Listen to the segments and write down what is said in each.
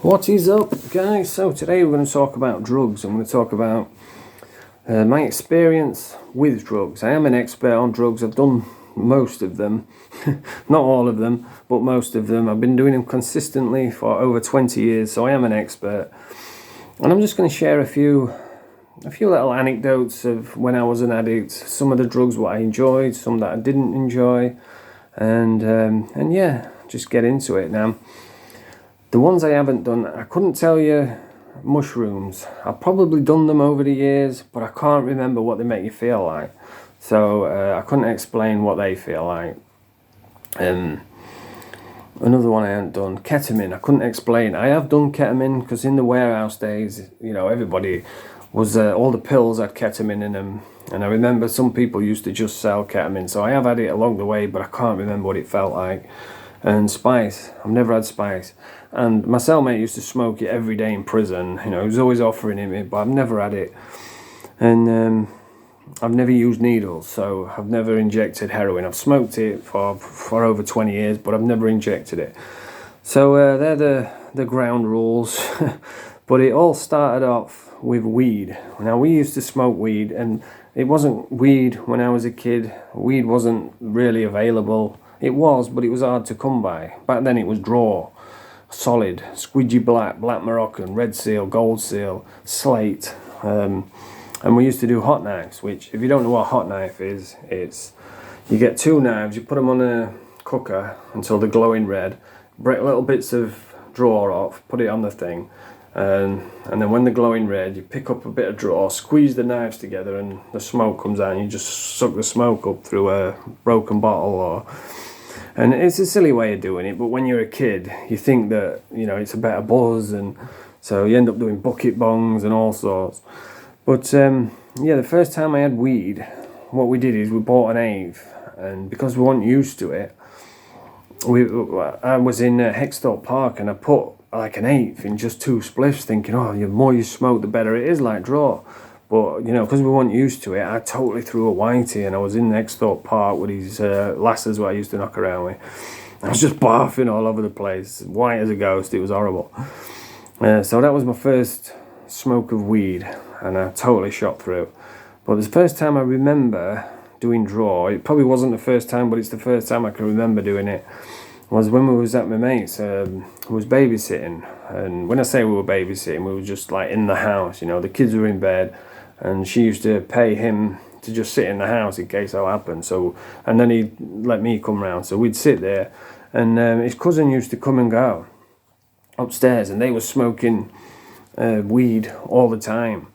What is up, guys? So today we're going to talk about drugs. I'm going to talk about my experience with drugs. I am an expert on drugs. I've done most of them, not all of them, but most of them. I've been doing them consistently for over 20 years, so I am an expert. And I'm just going to share a few little anecdotes of when I was an addict, some of the drugs what I enjoyed, some that I didn't enjoy, and yeah, just get into it now. The ones I haven't done, I couldn't tell you. Mushrooms, I've probably done them over the years, but I can't remember what they make you feel like. So I couldn't explain what they feel like. Another one I haven't done, ketamine. I couldn't explain. I have done ketamine because in the warehouse days, everybody was all the pills had ketamine in them, and I remember some people used to just sell ketamine. So I have had it along the way, but I can't remember what it felt like. And spice, I've never had spice. And my cellmate used to smoke it every day in prison. He was always offering it, but I've never had it. And I've never used needles, so I've never injected heroin. I've smoked it for over 20 years, but I've never injected it. So they're the ground rules. But it all started off with weed. Now, we used to smoke weed, and it wasn't weed when I was a kid. Weed wasn't really available. It was, but it was hard to come by. Back then it was draw, solid, squidgy black, black Moroccan, red seal, gold seal, slate. And we used to do hot knives, which, if you don't know what a hot knife is, it's you get two knives, you put them on a cooker until they're glowing red, break little bits of draw off, put it on the thing, and then when they're glowing red, you pick up a bit of draw, squeeze the knives together, and the smoke comes out, and you just suck the smoke up through a broken bottle. And it's a silly way of doing it, but when you're a kid, you think that, it's a better buzz, and so you end up doing bucket bongs and all sorts. But, the first time I had weed, what we did is we bought an eighth, and because we weren't used to it, I was in Hexthorpe Park, and I put like an eighth in just two spliffs, thinking, the more you smoke, the better it is, like draw. But, because we weren't used to it, I totally threw a whitey, and I was in Hexthorpe Park with these lasses who I used to knock around with. I was just barfing all over the place, white as a ghost. It was horrible. So that was my first smoke of weed, and I totally shot through. But the first time I remember doing draw, it probably wasn't the first time, but it's the first time I can remember doing it, was when we was at my mate's, who was babysitting. And when I say we were babysitting, we were just like in the house, the kids were in bed, and she used to pay him to just sit in the house in case that happened. So, and then he'd let me come round, so we'd sit there, and his cousin used to come and go upstairs, and they were smoking weed all the time.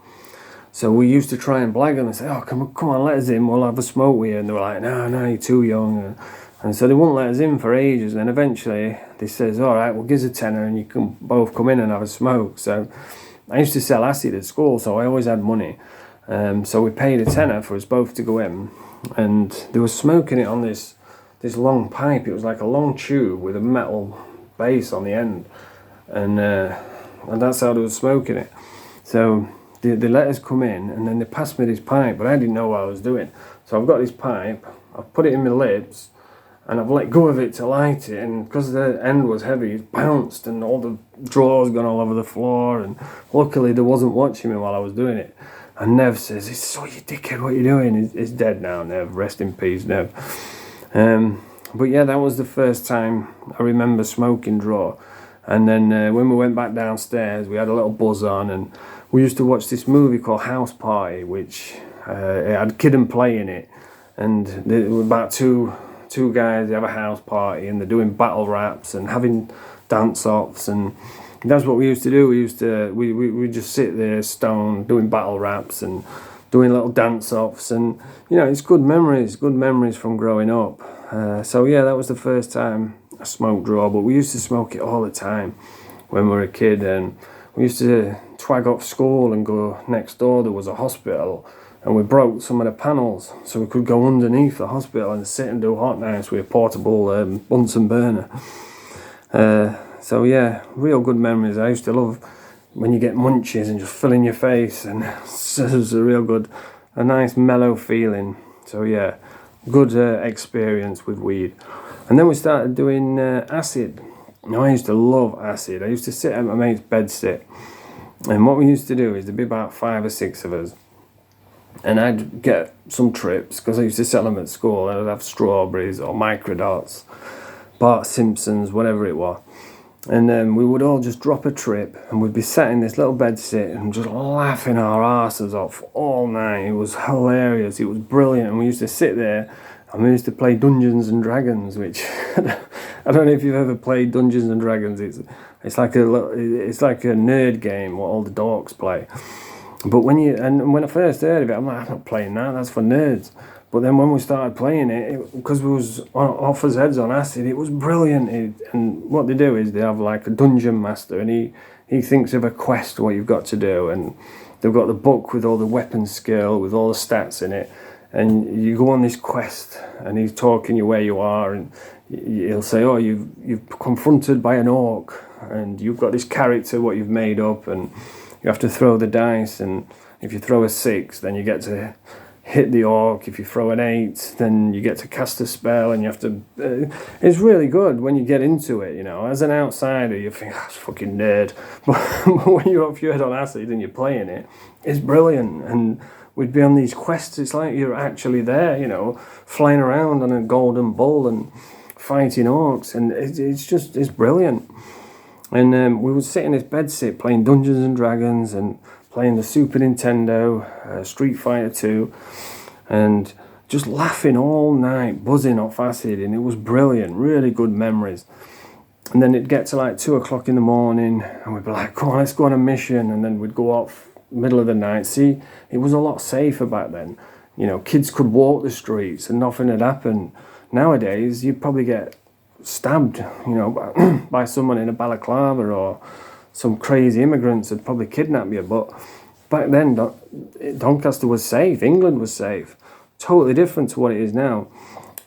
So we used to try and blag them and say, come on, let us in, we'll have a smoke with you. And they were like, no, you're too young. And so they wouldn't let us in for ages. And then eventually they says, all right, well, give us a tenner and you can both come in and have a smoke. So I used to sell acid at school, so I always had money. So we paid a tenner for us both to go in. And they were smoking it on this long pipe. It was like a long tube with a metal base on the end. And that's how they were smoking it. So they let us come in, and then they passed me this pipe, but I didn't know what I was doing. So I've got this pipe, I've put it in my lips, and I've let go of it to light it, and because the end was heavy, it bounced, and all the drawers gone all over the floor, and luckily they wasn't watching me while I was doing it. And Nev says, "So you dickhead, what are you doing?" He's dead now, Nev, rest in peace, Nev. But yeah, that was the first time I remember smoking draw. And then when we went back downstairs, we had a little buzz on, and we used to watch this movie called House Party, which it had Kid and Play in it. And there were about two guys, they have a house party, and they're doing battle raps and having dance-offs, and that's what we used to do. We just sit there stoned doing battle raps and doing little dance-offs, and it's good memories from growing up. So yeah, that was the first time I smoked draw, but we used to smoke it all the time when we were a kid, and we used to twag off school and go next door. There was a hospital, and we broke some of the panels so we could go underneath the hospital and sit and do hot knives with a portable Bunsen burner. So yeah, real good memories. I used to love when you get munchies and just fill in your face, and it was a nice mellow feeling. So yeah, good experience with weed. And then we started doing acid. Now, I used to love acid. I used to sit at my mate's bed sit, and what we used to do is there'd be about 5 or 6 of us, and I'd get some trips, because I used to sell them at school, and I'd have strawberries or microdots, Bart Simpsons, whatever it was. And then we would all just drop a trip, and we'd be sat in this little bed sit and just laughing our arses off all night. It was hilarious. It was brilliant. And we used to sit there, and we used to play Dungeons and Dragons, which I don't know if you've ever played Dungeons and Dragons. It's like a nerd game what all the dorks play. But when I first heard of it, I'm like, I'm not playing that. That's for nerds. But then when we started playing it, because we was off his heads on acid, it was brilliant. And what they do is they have like a dungeon master, and he thinks of a quest, what you've got to do. And they've got the book with all the weapon skill, with all the stats in it. And you go on this quest, and he's talking you where you are, and he'll say, oh, you've confronted by an orc, and you've got this character, what you've made up, and you have to throw the dice, and if you throw a 6, then you get to hit the orc. If you throw an 8, then you get to cast a spell, and you have to... it's really good when you get into it, you know. As an outsider, you think, oh, it's fucking nerd. But when you're off your head on acid and you're playing it, it's brilliant. And we'd be on these quests. It's like you're actually there, you know, flying around on a golden bull and fighting orcs. And it's brilliant. And we would sit in this bedsit playing Dungeons and Dragons and playing the Super Nintendo, Street Fighter 2, and just laughing all night, buzzing off acid, and it was brilliant, really good memories. And then it'd get to like 2 o'clock in the morning, and we'd be like, come on, let's go on a mission, and then we'd go off middle of the night. See, it was a lot safer back then. You know, kids could walk the streets and nothing had happened. Nowadays, you'd probably get stabbed, you know, by someone in a balaclava, or some crazy immigrants would probably kidnap you. But back then, Doncaster was safe. England was safe. Totally different to what it is now.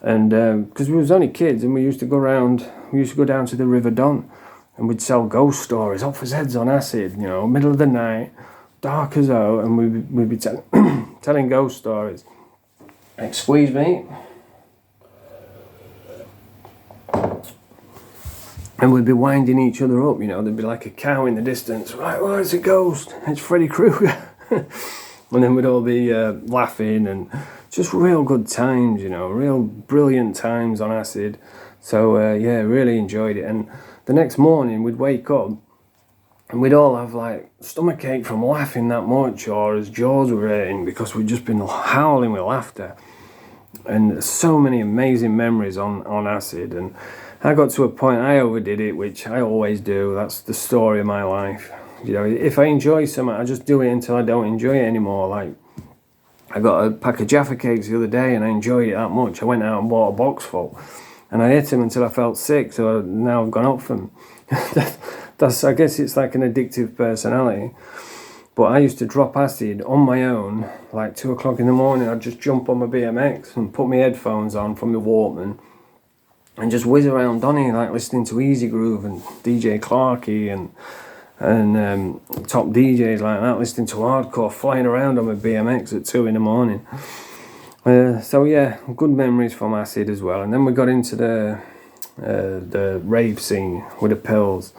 And because we was only kids, and we used to go down to the River Don, and we'd sell ghost stories, officers' heads on acid, you know, middle of the night, dark as hell, and we'd be telling ghost stories. Excuse me. And we'd be winding each other up, you know. There'd be like a cow in the distance. Right, well, it's a ghost. It's Freddy Krueger. And then we'd all be laughing, and just real good times, you know. Real brilliant times on acid. So, yeah, really enjoyed it. And the next morning, we'd wake up, and we'd all have, like, stomachache from laughing that much, or as jaws were hurting, because we'd just been howling with laughter. And so many amazing memories on acid. And I got to a point, I overdid it, which I always do. That's the story of my life. You know, if I enjoy something, I just do it until I don't enjoy it anymore. Like, I got a pack of Jaffa cakes the other day, and I enjoyed it that much. I went out and bought a box full, and I ate them until I felt sick, so now I've gone off them. I guess it's like an addictive personality. But I used to drop acid on my own, like 2 o'clock in the morning. I'd just jump on my BMX and put my headphones on from the Walkman, and just whiz around Donny, like listening to Easy Groove and DJ Clarkey and top DJs like that, listening to hardcore, flying around on my BMX at 2 in the morning. So yeah, good memories from acid as well. And then we got into the rave scene with the pills.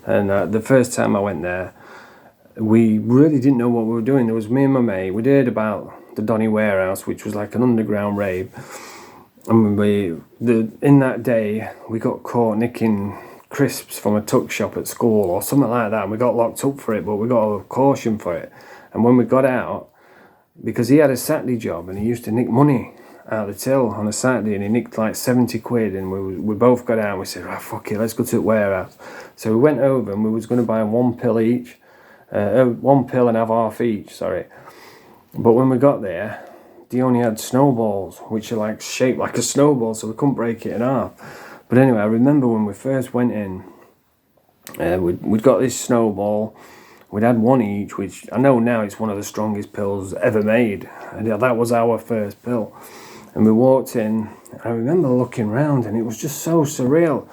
And the first time I went there, we really didn't know what we were doing. There was me and my mate. We'd heard about the Donny Warehouse, which was like an underground rave. And in that day, we got caught nicking crisps from a tuck shop at school or something like that. And we got locked up for it, but we got a caution for it. And when we got out, because he had a Saturday job and he used to nick money out of the till on a Saturday, and he nicked like 70 quid, and we both got out and we said, right, fuck it, let's go to the warehouse. So we went over and we was going to buy one pill each, one pill and have half each, sorry. But when we got there, they only had snowballs, which are like shaped like a snowball, so we couldn't break it in half. But anyway, I remember when we first went in, we'd got this snowball. We'd had one each, which I know now it's one of the strongest pills ever made. And that was our first pill. And we walked in, I remember looking around, and it was just so surreal.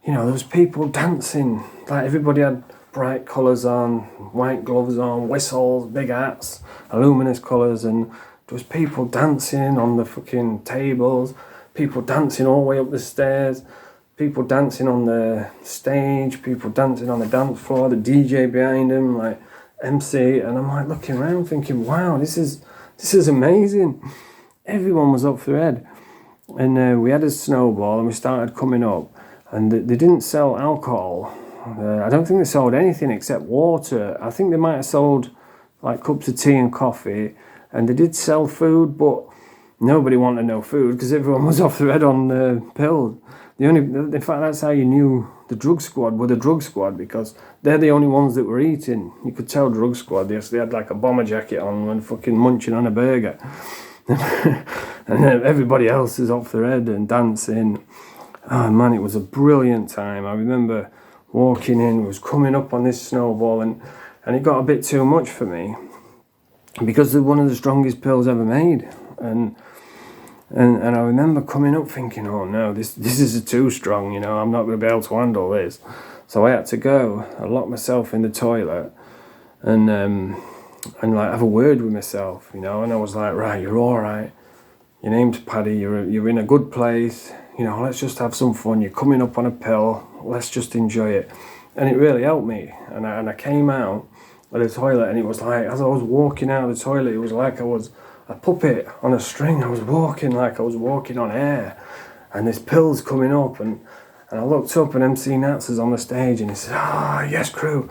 You know, there was people dancing. Like, everybody had bright colours on, white gloves on, whistles, big hats, luminous colours, and there was people dancing on the fucking tables, people dancing all the way up the stairs. people dancing on the stage, people dancing on the dance floor, the DJ behind them, like MC, and I'm like looking around thinking, wow, this is amazing. Everyone was up for their head. And we had a snowball and we started coming up, and they didn't sell alcohol. I don't think they sold anything except water. I think they might have sold like cups of tea and coffee, and they did sell food, but nobody wanted no food because everyone was off their head on pills. In fact, that's how you knew the drug squad were the drug squad, because they're the only ones that were eating. You could tell drug squad, yes, they had like a bomber jacket on and fucking munching on a burger. And then everybody else is off their head and dancing. Oh man, it was a brilliant time. I remember walking in, was coming up on this snowball, and it got a bit too much for me because they're one of the strongest pills ever made. And I remember coming up thinking, oh no, this is too strong, you know, I'm not going to be able to handle this. So I had to go. I locked myself in the toilet and like have a word with myself, you know. And I was like, right, you're all right. Your name's Paddy. You're in a good place. You know, let's just have some fun. You're coming up on a pill. Let's just enjoy it. And it really helped me. And I came out of the toilet, and it was like, as I was walking out of the toilet, it was like I was a puppet on a string. I was walking like I was walking on air, and this pill's coming up, and I looked up, and MC Nats is on the stage, and he said, yes crew,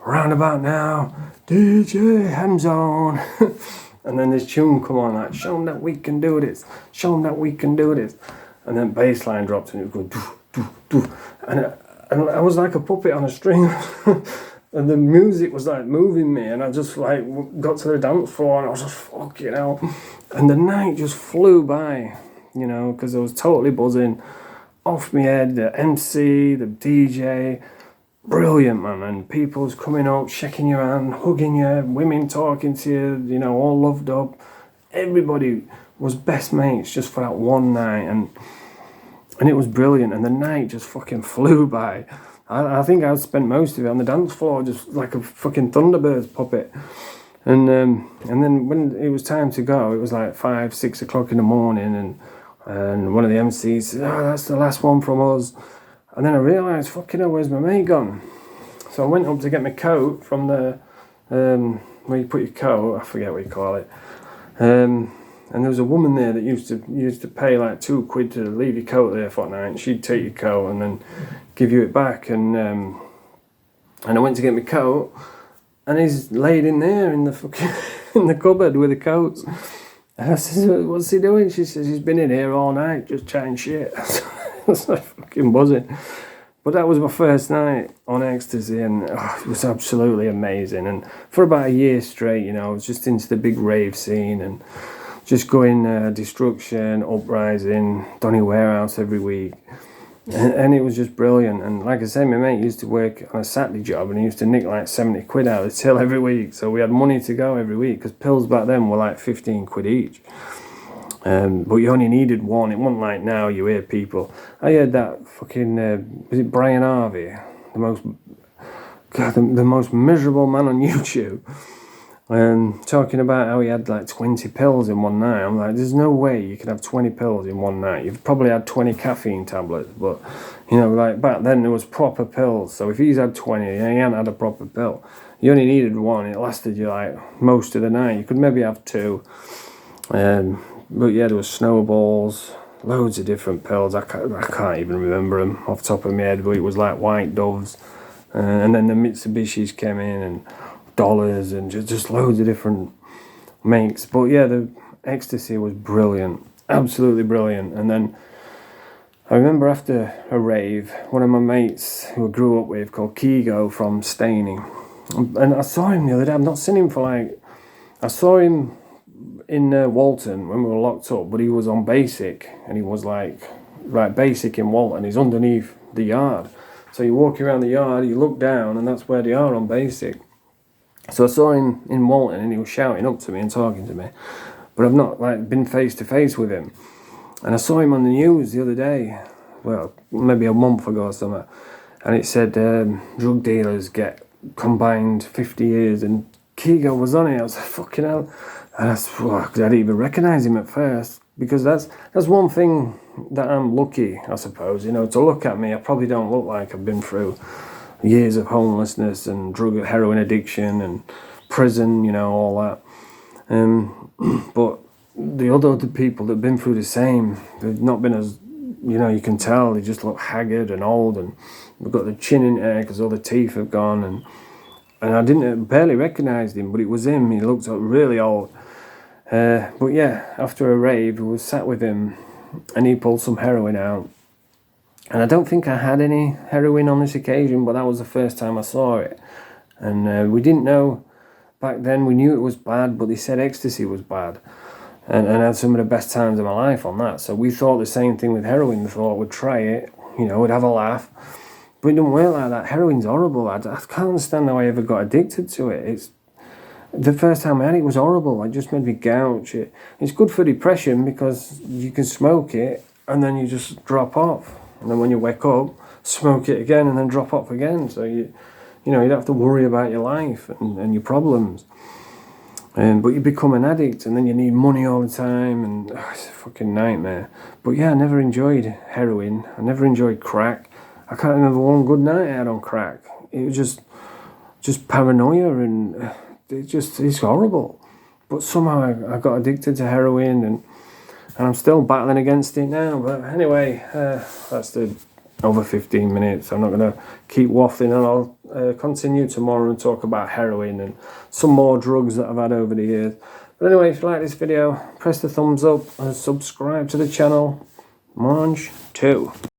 round about now, DJ Hamzone. And then this tune come on, like, show them that we can do this, show them that we can do this. And then bass line dropped, and it was going doof, doof, doof. And I was like a puppet on a string. And the music was like moving me, and I just like got to the dance floor, and I was just fucking hell. And the night just flew by, you know, because I was totally buzzing off my head. The MC, the DJ, brilliant, man. And people's coming up, shaking your hand, hugging you, women talking to you, you know, all loved up. Everybody was best mates just for that one night, and it was brilliant. And the night just fucking flew by. I think I spent most of it on the dance floor, just like a fucking Thunderbirds puppet. And then when it was time to go, it was like 5, 6 o'clock in the morning, and one of the MCs said, that's the last one from us. And then I realised, fucking hell, where's my mate gone? So I went up to get my coat from the, where you put your coat, I forget what you call it. And there was a woman there that used to pay like £2 to leave your coat there for a night. And she'd take your coat and then give you it back. And I went to get my coat, and he's laid in there in the fucking in the cupboard with the coats. And I said, "What's he doing?" She says, "He's been in here all night just chatting shit." I was like fucking buzzing. But that was my first night on ecstasy, and it was absolutely amazing. And for about a year straight, you know, I was just into the big rave scene and just going Destruction, Uprising, Donny Warehouse every week. And it was just brilliant. And like I said, my mate used to work on a Saturday job, and he used to nick like 70 quid out of the till every week. So we had money to go every week, because pills back then were like 15 quid each. But you only needed one. It wasn't like now you hear people. I heard that fucking, was it Brian Harvey? The most miserable man on YouTube. Talking about how he had like 20 pills in one night. I'm like, there's no way you could have 20 pills in one night. You've probably had 20 caffeine tablets, but you know, like back then there was proper pills. So if he's had 20, he hadn't had a proper pill. You only needed one. It lasted you like most of the night. You could maybe have 2. But yeah, there was snowballs, loads of different pills. I can't even remember them off the top of my head, but it was like White Doves, and then the Mitsubishis came in, and dollars, and just loads of different makes. But yeah, the ecstasy was brilliant, absolutely brilliant. And then I remember after a rave, one of my mates who I grew up with called Kigo from Staining, and I saw him the other day. I've not seen him for like, I saw him in Walton when we were locked up, but he was on basic, and he was like right basic in Walton. He's underneath the yard, so you walk around the yard, you look down, and that's where they are on basic. So I saw him in Walton, and he was shouting up to me and talking to me, but I've not like been face to face with him. And I saw him on the news the other day, well, maybe a month ago or something, and it said drug dealers get combined 50 years, and Kigo was on it. I was like, fucking hell. And I didn't even recognise him at first, because that's one thing that I'm lucky, I suppose. You know, to look at me, I probably don't look like I've been through years of homelessness and heroin addiction and prison, you know, all that. But the other people that've been through the same, they've not been as, you know, you can tell they just look haggard and old, and they've got the chin in air because all the teeth have gone, and I barely recognised him, but it was him. He looked really old. But yeah, after a rave, we sat with him, and he pulled some heroin out. And I don't think I had any heroin on this occasion, but that was the first time I saw it. And we didn't know back then. We knew it was bad, but they said ecstasy was bad. And I had some of the best times of my life on that. So we thought the same thing with heroin. We thought we'd try it, you know, we'd have a laugh. But it didn't work like that. Heroin's horrible. I can't understand how I ever got addicted to it. It's the first time I had it was horrible. It just made me gouge. It's good for depression because you can smoke it and then you just drop off. And then when you wake up, smoke it again and then drop off again. So you don't have to worry about your life and your problems. But you become an addict and then you need money all the time, and it's a fucking nightmare. But yeah, I never enjoyed heroin. I never enjoyed crack. I can't remember one good night I had on crack. It was just paranoia, and it's horrible. But somehow I got addicted to heroin, and I'm still battling against it now. But anyway, that's over 15 minutes. I'm not going to keep waffling, and I'll continue tomorrow and talk about heroin and some more drugs that I've had over the years. But anyway, if you like this video, press the thumbs up and subscribe to the channel. Mange 2.